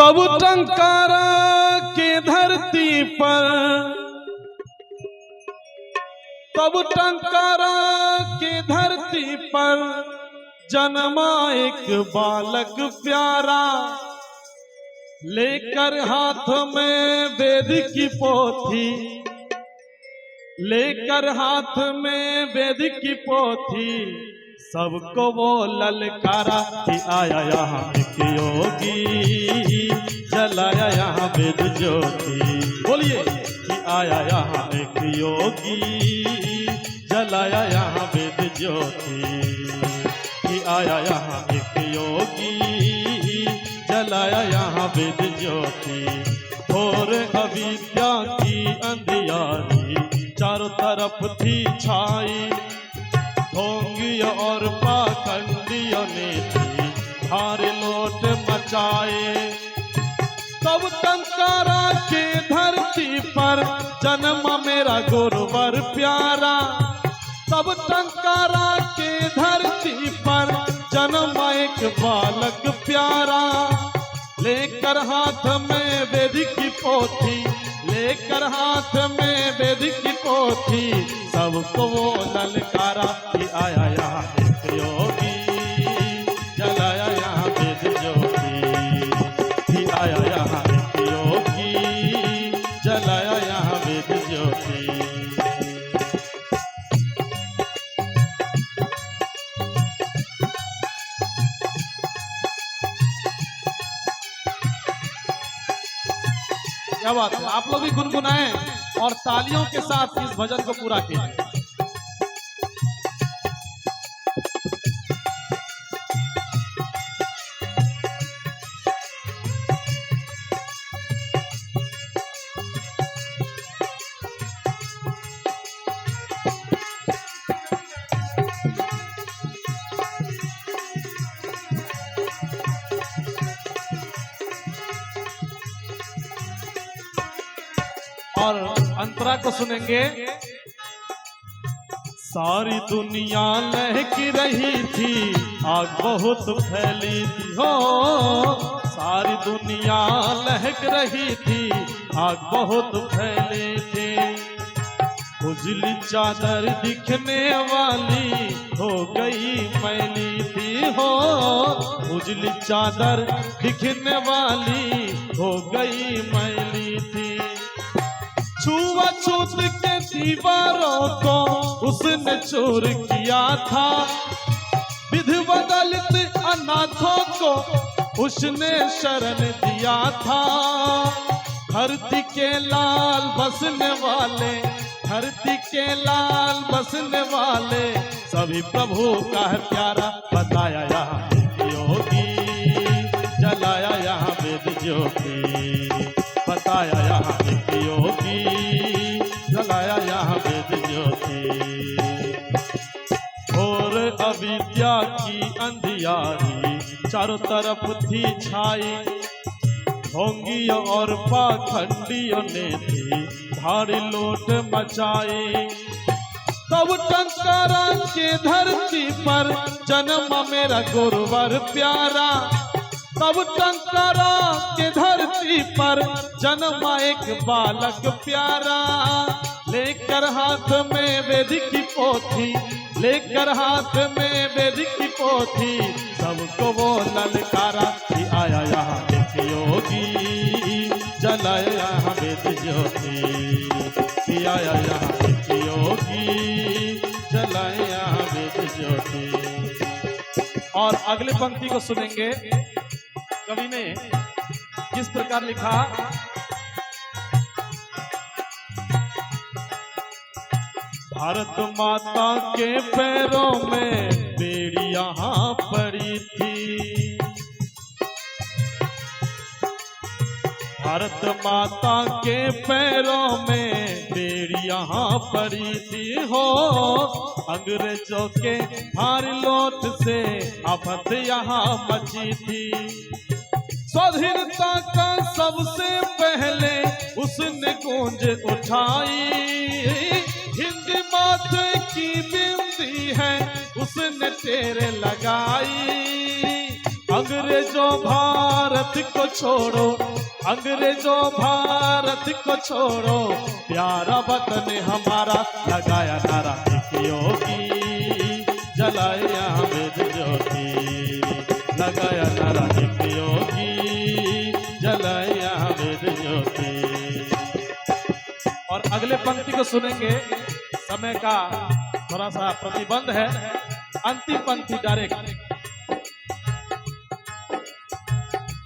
तब टंकारा के धरती पर, तब टंकारा के धरती पर जन्मा एक बालक प्यारा, लेकर हाथ में वेद की पोथी, लेकर हाथ में वेद की पोथी, सबको वो ललकारा कि आया यहाँ एक योगी, जलाया यहाँ वेद ज्योति। बोलिए कि आया यहाँ एक योगी, जलाया यहाँ वेद ज्योति। कि आया यहाँ एक योगी, जलाया यहाँ वेद ज्योति। घोर अविद्या की अंधियारी चारों तरफ थी छाई, ढोंगी और पाखंडियों ने थी हार लोट मचाए। तब टंकारा के धरती पर जन्म मेरा गुरुवर प्यारा, तब टंकारा के धरती पर जन्म एक बालक प्यारा, लेकर हाथ में वेद की पोथी, लेकर हाथ में वेद की पोथी, सबको वो ललकारा कि आया यहाँ एक योगी, जलाया यहाँ वेद ज्योति। कि आया यहाँ एक योगी, जलाया यहाँ वेद ज्योति। क्या बात है, आप लोग भी गुनगुनाएं और तालियों के साथ इस भजन को पूरा कीजिए। और अंतरा को सुनेंगे। सारी दुनिया लहक रही थी, आग बहुत फैली थी हो, सारी दुनिया लहक रही थी, आग बहुत फैली थी। उजली चादर दिखने वाली हो गई मैली थी हो, उजली चादर दिखने वाली हो गई मैली थी। छुआछूत के दीवारों को उसने चोर किया था, विधवा दलित अनाथों को उसने शरण दिया था। धरती के लाल बसने वाले, धरती के लाल बसने वाले, सभी प्रभु का है प्यारा। बताया यहाँ योगी, जलाया यहाँ वेद ज्योति। बताया यहाँ एक योगी, जलाया यहाँ वेद ज्योति। और अविद्या की अंधियारी चारों तरफ थी छाई, ढोंगियों और पाखंडियों ने थी भारी लोट मचाई। तब टंकारा के धरती पर जन्म मेरा गुरुवर प्यारा, तब टंकारा के धरती पर जन्म एक बालक प्यारा, लेकर हाथ में वेद की पोथी, लेकर हाथ में वेद की पोथी, सबको वो ललकारा कि आया यहाँ एक योगी, जलाया यहाँ वेद ज्योति। कि आया यहाँ एक योगी, जलाया यहाँ वेद ज्योति। और अगली पंक्ति को सुनेंगे। कवि ने किस प्रकार लिखा। भारत माता के पैरों में बेड़ी यहाँ पड़ी थी, भारत माता के पैरों में बेड़ी यहाँ पड़ी थी हो। अंग्रेजों के भारी लोट से आफत यहाँ मची थी। स्वाधीनता का सबसे पहले उसने गूंज उठाई, हिंद माता की बिंदी है उसने तेरे लगाई। अंग्रेजों भारत को छोड़ो, अंग्रेजों भारत को छोड़ो, प्यारा वतन हमारा, लगाया नारा एक योगी, जलाया अमृत ज्योति, लगाया नारा एक योगी, जलाया अमृत ज्योति। और अगले पंक्ति को सुनेंगे, समय का थोड़ा सा प्रतिबंध है, अंतिम पंक्ति डायरेक्ट।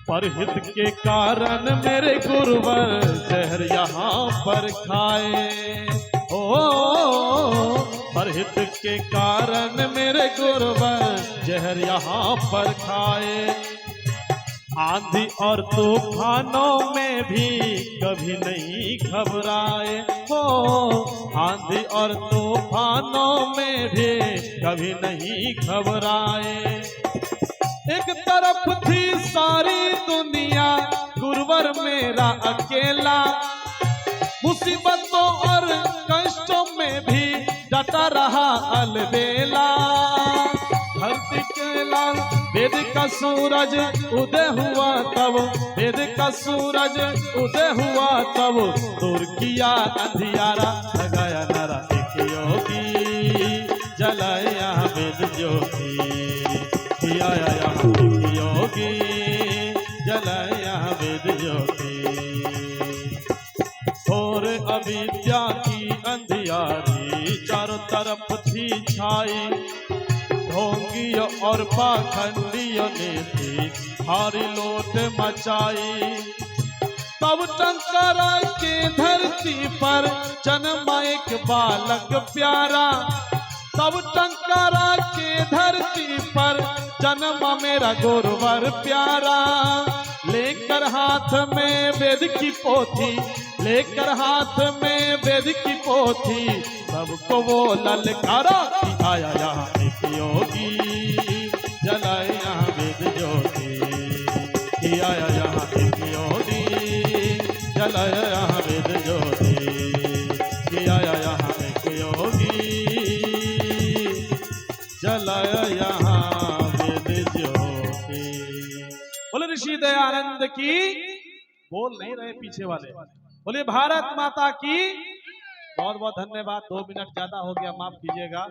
परहित के कारण मेरे गुरुवर जहर यहाँ पर खाए, ओ परहित के कारण मेरे गुरुवर जहर यहाँ पर खाए। आंधी और तूफानों में भी कभी नहीं घबराए, हो आंधी और तूफानों में भी कभी नहीं घबराए। एक तरफ थी सारी दुनिया, गुरुवर मेरा अकेला, मुसीबतों और कष्टों में भी डटा रहा अलबेला। धरती के लाल वेद का सूरज उदय हुआ तब, वेद का सूरज उदय हुआ तब, दूर किया अंधियारा, लगाया नारा एक योगी, जलाया वेद ज्योति, किया यहाँ एक योगी, जलाया वेद ज्योति। और अविद्या की अंधियारी चारों तरफ थी छाई, ढोंगियों और पाखंडियों ने थी भारी लोट मचाई। तब टंकारा के धरती पर जन्मा एक बालक प्यारा, तब टंकारा के धरती पर जन्मा मेरा गुरुवर प्यारा। लेकर हाथ में वेद की पोथी, लेकर हाथ में वेद की पोथी, सबको वो ललकारा कि आया यहाँ एक योगी, जलाया यहाँ वेद ज्योति, कि आया यहाँ एक योगी, जलाया यहाँ वेद ज्योति, कि आया यहाँ एक योगी, जलाया यहाँ वेद ज्योति। बोले ऋषि दयानंद की, बोल नहीं रहे पीछे वाले, बोले भारत माता की। बहुत बहुत धन्यवाद, 2 मिनट ज्यादा हो गया, माफ कीजिएगा।